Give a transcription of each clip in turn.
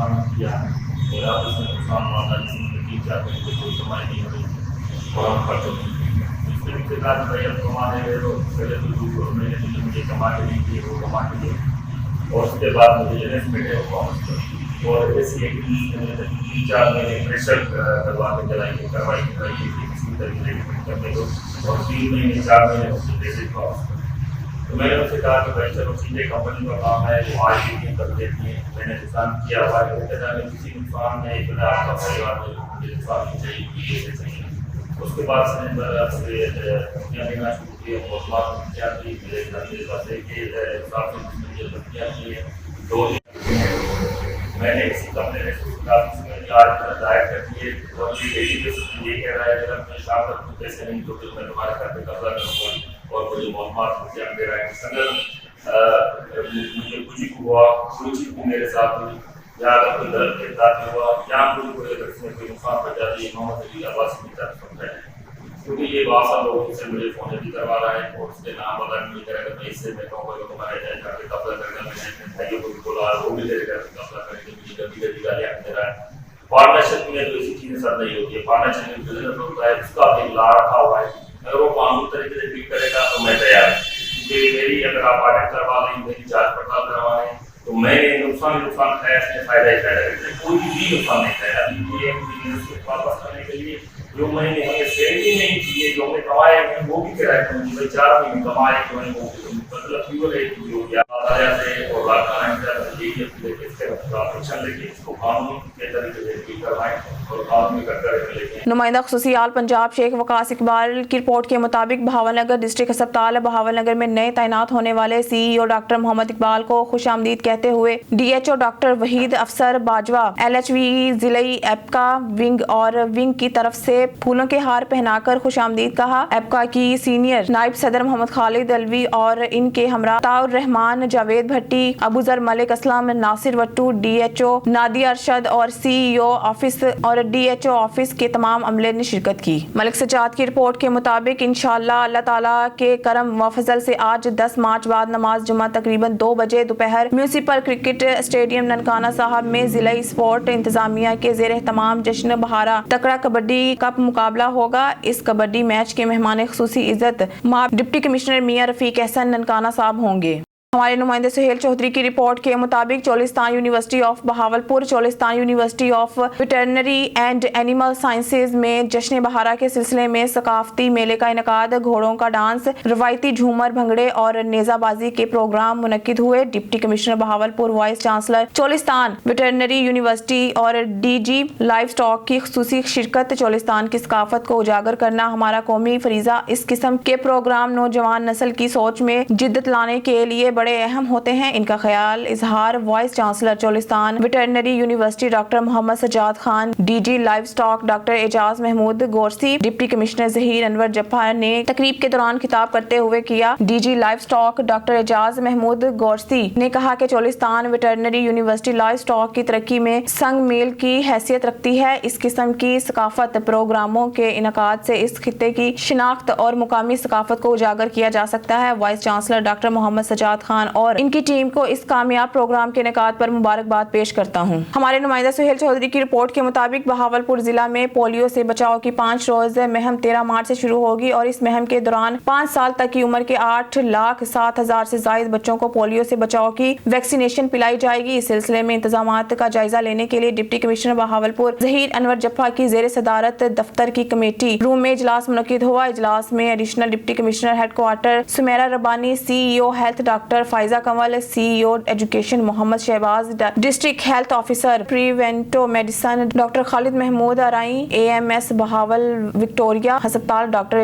نقصان کیا اور اب اس میں نقصان ہوا تھا جس میں 3-4 مہینے سے کوئی کمائی نہیں ہوئی اور ہم خرچ ہوئی. اس کے بھی کہا کہ بھائی اب کمانے گئے تو پہلے تو 2 مہینے سے مجھے کما کے نہیں دیے وہ کما کے دیے اور اس کے بعد مجھے انویسٹمنٹ ہے وہ اور ایسی ایک 3-4 مہینے پریشر کروا کے کروائی کسی طریقے ٹریٹمنٹ کرنے کو اور 3 مہینے 4 مہینے اس کے پیسے واپس. تو میں نے ان سے کہا کہ بھائی چلو ٹھیک ہے کمپنی کا کام ہے وہ آج بھی کر دیتی ہیں میں نے نقصان کیا ہوا ہے کسی نقصان میں ایک آپ کا پریوار میں مجھے نقصان نہیں چاہیے پیسے چاہیے. اس کے بعد سے کمپنیاں لینا شروع کی بہت کیا تھی میرے پاس ایک حساب سے مجھے بچیاں کی ہے 2 میں نے اسی کمپنی میں آج دائر کر دیے اور یہ کہہ رہا ہے اگر میں شام تک پیسے نہیں تو پھر میں تمہارے گھر پہ قبضہ کروں گا اور مجھے معلومات دے رہا ہے. اگر مجھے کچھ ہوا کچھ میرے ساتھ ہوئی یا اگر کوئی درد کے ساتھ ہوا یا مجھے کوئی اگر اس میں کوئی نقصان پہنچا دی محمد علی عباسی کی طرف سمجھا ہے کیونکہ یہ باسا لوگ سے مجھے فون بھی کروا رہا ہے اور اس کے نام وغیرہ نہیں کرے گا. میں اس سے میں کہوں گا کہ تمہارے جائے جا کے قبضہ کرے گا. میں نے بھائیوں کو بولا وہ بھی میرے گھر پہ قبضہ کرے گا. مجھے کبھی کبھی گالیاں دے رہا ہے. پارٹنرشپ میں تو اسی چیزیں سر نہیں ہوتی ہے. پارٹنرشپ میں بزنس ہوتا ہے اس کا ایک لا رکھا ہوا ہے. اگر وہ قانون طریقے سے ٹریٹ کرے گا تو میں تیار ہوں کیونکہ میری اگر آپ آڈٹ کروا لیں میری جانچ پڑتال کروا لیں تو میں نے نقصان کھایا اس میں فائدہ ہی فائدہ ہے. کوئی بھی نقصان نہیں کھایا. ابھی یہ بزنس کو واپس کرنے کے لیے جو میں نے ہمیں سیلری نہیں کی ہے جو ہمیں کمائے ہیں وہ بھی کرایہ کروں گی. 4 مہینے کمائے تو میں وہ مطلب فیول ہے جو گیا سے اور یہی اس کو قانون کے طریقے سے کروائیں اور قانون کر کر. نمائندہ خصوصی آل پنجاب شیخ وقاص اقبال کی رپورٹ کے مطابق بہاول نگر ڈسٹرکٹ ہسپتال بہاول نگر میں نئے تعینات ہونے والے سی ای او ڈاکٹر محمد اقبال کو خوش آمدید کہتے ہوئے D H O doctor Waheed Afsar Bajwa LHV ضلعی ایپکا ونگ اور ونگ کی طرف سے پھولوں کے ہار پہنا کر خوش آمدید کہا. ایپکا کی سینئر نائب صدر محمد خالد الوی اور ان کے ہمراہ طاؤ الرحمان Javed Bhatti Abu Zar Malik Aslam Nasir Wattoo D H O Nadia Arshad اور سی ای او آفس اور ڈی ایچ او آفس کے تمام عملے نے شرکت کی. ملک سجاد کی رپورٹ کے مطابق انشاءاللہ اللہ تعالیٰ کے کرم و فضل سے آج 10 مارچ بعد نماز جمعہ تقریباً 2 بجے دوپہر میونسپل کرکٹ اسٹیڈیم ننکانہ صاحب میں ضلعی اسپورٹ انتظامیہ کے زیر اہتمام جشن بہارا تکڑا کبڈی کپ مقابلہ ہوگا. اس کبڈی میچ کے مہمان خصوصی عزت ڈپٹی کمشنر میاں رفیق احسن ننکانہ صاحب ہوں گے. ہمارے نمائندے سہیل چودھری کی رپورٹ کے مطابق Cholistan university of Bahawalpur Cholistan university of veterinary and animal sciences میں جشن بہارا کے سلسلے میں ثقافتی میلے کا انعقاد گھوڑوں کا ڈانس روایتی جھومر بھنگڑے اور نیزہ بازی کے پروگرام منعقد ہوئے. Deputy commissioner Bahawalpur voice chancellor Cholistan veterinary university اور DG لائف سٹاک کی خصوصی شرکت. چولستان کی ثقافت کو اجاگر کرنا ہمارا قومی فریضہ. اس قسم کے پروگرام نوجوان نسل کی سوچ میں جدت لانے کے لیے بڑے اہم ہوتے ہیں. ان کا خیال اظہار vice chancellor Cholistan veterinary university doctor Muhammad Sajjad Khan DG livestock doctor Ijaz Mahmood Gorsi deputy commissioner Zaheer Anwar Japa نے تقریب کے دوران خطاب کرتے ہوئے کیا. DG livestock doctor Ijaz Mahmood Gorsi نے کہا کہ Cholistan veterinary university life stock کی ترقی میں سنگ میل کی حیثیت رکھتی ہے. اس قسم کی ثقافت پروگراموں کے انعقاد سے اس خطے کی شناخت اور مقامی ثقافت کو اجاگر کیا جا سکتا ہے. Vice chancellor doctor Muhammad Sajjad Khan اور ان کی ٹیم کو اس کامیاب پروگرام کے انعقاد پر مبارکباد پیش کرتا ہوں. ہمارے نمائندہ سہیل چودھری کی رپورٹ کے مطابق بہاولپور ضلع میں پولیو سے بچاؤ کی 5 روز مہم 13 مارچ سے شروع ہوگی اور اس مہم کے دوران 5 سال تک کی عمر کے 8,07,000 سے زائد بچوں کو پولیو سے بچاؤ کی ویکسینیشن پلائی جائے گی. اس سلسلے میں انتظامات کا جائزہ لینے کے لیے ڈپٹی کمشنر بہاولپور ظہیر انور جفا کی زیر صدارت دفتر کی کمیٹی روم میں اجلاس منعقد ہوا. اجلاس میں additional deputy commissioner head quarter Sumaira Rabbani CEO health doctor Faiza Kanwal CEO education Muhammad Shahbaz district health officer preventive medicine doctor Khalid Mahmood Arain AMS Bahawal Victoria ہسپتال doctor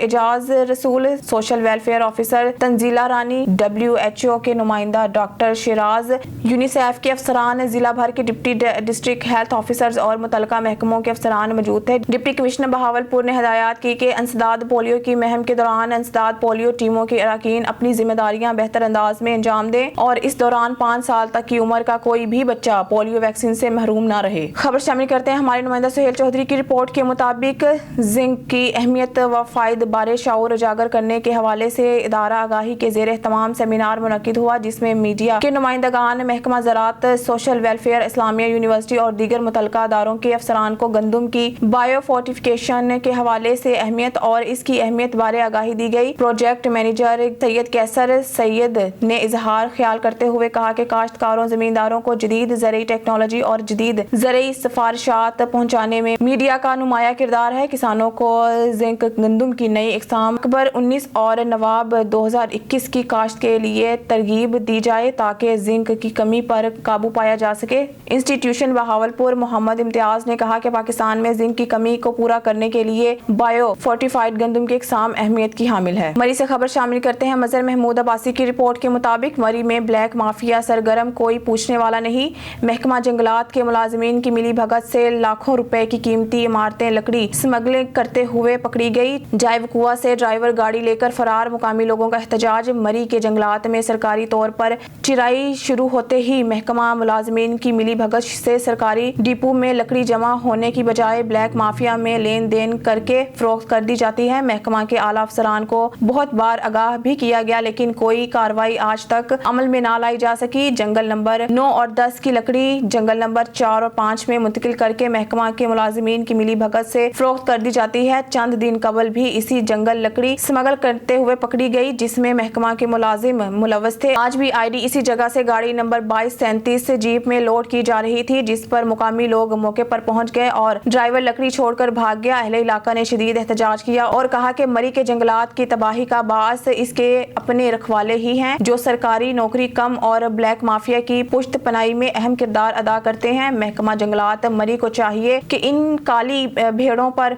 Ijaz Rasool social welfare officer Tanzila Rani WHO کے نمائندہ ڈاکٹر شیراز یونیسیف کے افسران ضلع بھر کے ڈپٹی ڈسٹرکٹ ہیلتھ آفیسرز اور متعلقہ محکموں کے افسران موجود تھے. ڈپٹی کمشنر بہاولپور نے ہدایات کی کہ انسداد پولیو کی مہم کے دوران انسداد پولیو ٹیموں کے اراکین اپنی ذمہ داریاں ڈیوٹیاں بہتر انداز میں انجام دیں اور اس دوران 5 سال تک کی عمر کا کوئی بھی بچہ پولیو ویکسین سے محروم نہ رہے۔ خبر شامل کرتے ہیں ہمارے نمائندہ سہیل چودھری کی رپورٹ کے مطابق زنک کی اہمیت و فوائد بارے شعور اجاگر کرنے کے حوالے سے ادارہ آگاہی کے زیر اہتمام سیمینار منعقد ہوا، جس میں میڈیا کے نمائندگان، محکمہ زراعت، سوشل ویلفیئر، اسلامیہ یونیورسٹی اور دیگر متعلقہ اداروں کے افسران کو گندم کی بائیو فورٹیفیکیشن کے حوالے سے اہمیت اور اس کی اہمیت بارے آگاہی دی گئی۔ پروجیکٹ مینیجر سید کیسر سید نے اظہار خیال کرتے ہوئے کہا کہ کاشتکاروں، زمینداروں کو جدید زرعی ٹیکنالوجی اور جدید زرعی سفارشات پہنچانے میں میڈیا کا نمایاں کردار ہے۔ کسانوں کو زنک گندم کی نئی اقسام اکبر 19 اور نواب 2021 کی کاشت کے لیے ترغیب دی جائے تاکہ زنک کی کمی پر قابو پایا جا سکے۔ انسٹیٹیوشن بہاولپور محمد امتیاز نے کہا کہ پاکستان میں زنک کی کمی کو پورا کرنے کے لیے بائیو فورٹیفائڈ گندم کی اقسام اہمیت کی حامل ہے۔ مری سے خبر شامل کرتے ہیں مظہر محمود عباسی کی رپورٹ کے مطابق مری میں بلیک مافیا سرگرم، کوئی پوچھنے والا نہیں۔ محکمہ جنگلات کے ملازمین کی ملی بھگت سے لاکھوں روپے کی قیمتی عمارتیں لکڑی اسمگلنگ کرتے ہوئے پکڑی گئی۔ جائے وقوع سے ڈرائیور گاڑی لے کر فرار، مقامی لوگوں کا احتجاج۔ مری کے جنگلات میں سرکاری طور پر چرائی شروع ہوتے ہی محکمہ ملازمین کی ملی بھگت سے سرکاری ڈپو میں لکڑی جمع ہونے کی بجائے بلیک مافیا میں لین دین کر کے فروخت کر دی جاتی ہے۔ محکمہ کے اعلیٰ افسران کو بہت بار آگاہ بھی کیا گیا لیکن کوئی کارروائی آج تک عمل میں نہ لائی جا سکی۔ جنگل نمبر 9 اور 10 کی لکڑی جنگل نمبر 4 اور 5 میں منتقل کر کے محکمہ کے ملازمین کی ملی بھگت سے فروخت کر دی جاتی ہے۔ چند دن قبل بھی اسی جنگل لکڑی اسمگل کرتے ہوئے پکڑی گئی جس میں محکمہ کے ملازم ملوث تھے۔ آج بھی آئی ڈی اسی جگہ سے گاڑی نمبر 2237 سے جیپ میں لوڈ کی جا رہی تھی جس پر مقامی لوگ موقع پر پہنچ گئے اور ڈرائیور لکڑی چھوڑ کر بھاگ گیا۔ اہل علاقہ نے شدید احتجاج کیا اور کہا کہ مری کے جنگلات کی تباہی کا باعث اس کے اپنے رکھوالے ہی ہیں جو سرکاری نوکری کم اور بلیک مافیا کی پشت پناہی میں اہم کردار ادا کرتے ہیں۔ محکمہ جنگلات مری کو چاہیے کہ ان کالی بھیڑوں پر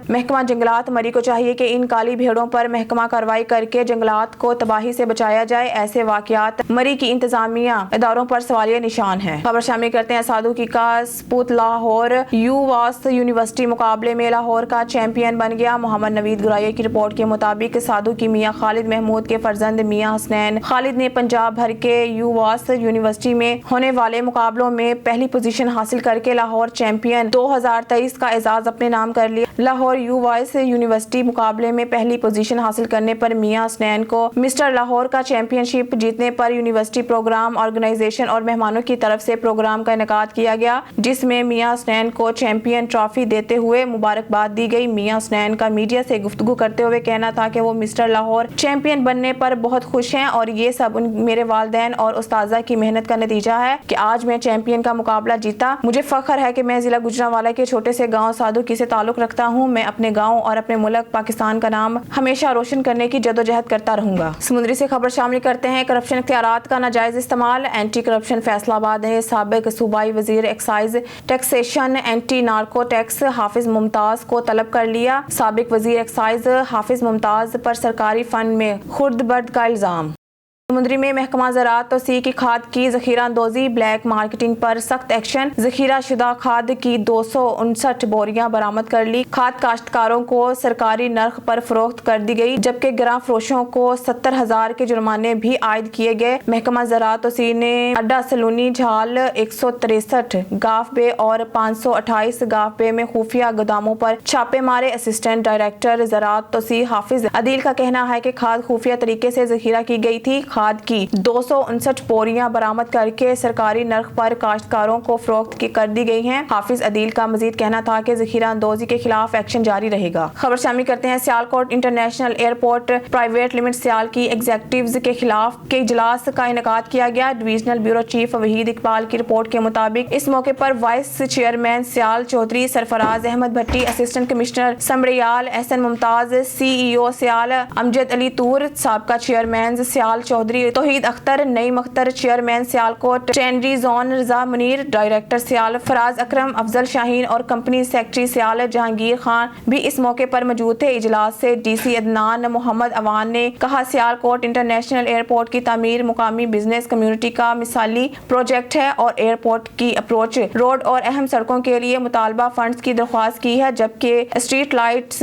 محکمہ کارروائی کر کے جنگلات کو تباہی سے بچایا جائے۔ ایسے واقعات مری کی انتظامیہ اداروں پر سوالیہ نشان ہیں۔ خبر شامل کرتے ہیں سادھو کی کا سپوت لاہور یو-واس یونیورسٹی مقابلے میں لاہور کا چیمپئن بن گیا۔ محمد نوید گرائے کی رپورٹ کے مطابق سادھو کی میاں خالد محمود کے فرزند میاں حسنین خالد نے پنجاب بھر کے یو-واس یونیورسٹی میں ہونے والے مقابلوں میں پہلی پوزیشن حاصل کر کے لاہور چیمپئن 2023 کا اعزاز اپنے نام کر لیا۔ لاہور یو-واس یونیورسٹی مقابلے میں پہلی پوزیشن حاصل کرنے پر میاں حسنین کو مسٹر لاہور کا چیمپئن شپ جیتنے پر یونیورسٹی پروگرام آرگنائزیشن اور مہمانوں کی طرف سے پروگرام کا انعقاد کیا گیا جس میں میاں حسنین کو چیمپئن ٹرافی دیتے ہوئے مبارکباد دی گئی۔ میاں حسنین کا میڈیا سے گفتگو کرتے ہوئے کہنا تھا کہ وہ مسٹر لاہور چیمپئن بننے پر بہت خوش ہیں اور یہ سب میرے والدین اور اساتذہ کی محنت کا نتیجہ ہے کہ آج میں چیمپئن کا مقابلہ جیتا۔ مجھے فخر ہے کہ میں ضلع گوجرانوالہ کے چھوٹے سے گاؤں سادھو کی سے تعلق رکھتا ہوں۔ میں اپنے گاؤں اور اپنے ملک پاکستان کا نام ہمیشہ روشن کرنے کی جدوجہد کرتا رہوں گا۔ سمندری سے خبر شامل کرتے ہیں کرپشن اختیارات کا ناجائز استعمال۔ اینٹی کرپشن فیصلہ آباد نے سابق صوبائی وزیر excise taxation anti narcotics Hafiz Mumtaz کو طلب کر لیا۔ سابق وزیر ایکسائز حافظ ممتاز پر سرکاری فنڈ میں خرد برد کا الزام۔ سمندری میں محکمہ زراعت توسیع کی کھاد کی ذخیرہ اندوزی، بلیک مارکیٹنگ پر سخت ایکشن۔ ذخیرہ شدہ کھاد کی 259 بوریاں برآمد کر لی۔ کھاد کاشتکاروں کو سرکاری نرخ پر فروخت کر دی گئی جبکہ گراں فروشوں کو 70,000 کے جرمانے بھی عائد کیے گئے۔ محکمہ زراعت توسیع نے اڈا سلونی جھال 163 گاف بے اور 528 گاف بے میں خفیہ گوداموں پر چھاپے مارے۔ اسسٹنٹ ڈائریکٹر زراعت توسیع حافظ عدیل کا کہنا ہے کہ کھاد خفیہ طریقے سے ذخیرہ کی گئی تھی۔ کھاد کی 259 بوریاں برآمد کر کے سرکاری نرخ پر کاشتکاروں کو فروخت کر دی گئی ہیں۔ حافظ عدیل کا مزید کہنا تھا کہ ذخیرہ اندوزی کے خلاف ایکشن جاری رہے گا۔ خبر شامل کرتے ہیں Sialkot international airport private limited Sial کی ایگزیکٹوز کے خلاف کے اجلاس کا انعقاد کیا گیا۔ Divisional bureau chief Waheed Iqbal کی رپورٹ کے مطابق اس موقع پر vice chairman Sial Chaudhry Sarfraz Ahmed Bhatti, assistant commissioner Sambrial Ahsan Mumtaz, C E O Sial Amjad Ali Toor, سابقہ chairman Sial Chaudhry Tauheed Akhtar, Naeem Akhtar, chairman Sialkot tannery zone Raza Munir, director Sial Faraz Akram, Afzal Shaheen اور کمپنی سیکرٹری سیال جہانگیر خان بھی اس موقع پر موجود تھے۔ اجلاس سے ڈی سی عدنان محمد اوان نے کہا سیالکوٹ انٹرنیشنل ایئرپورٹ کی تعمیر مقامی بزنس کمیونٹی کا مثالی پروجیکٹ ہے اور ایئرپورٹ کی اپروچ روڈ اور اہم سڑکوں کے لیے مطالبہ فنڈز کی درخواست کی ہے جبکہ اسٹریٹ لائٹس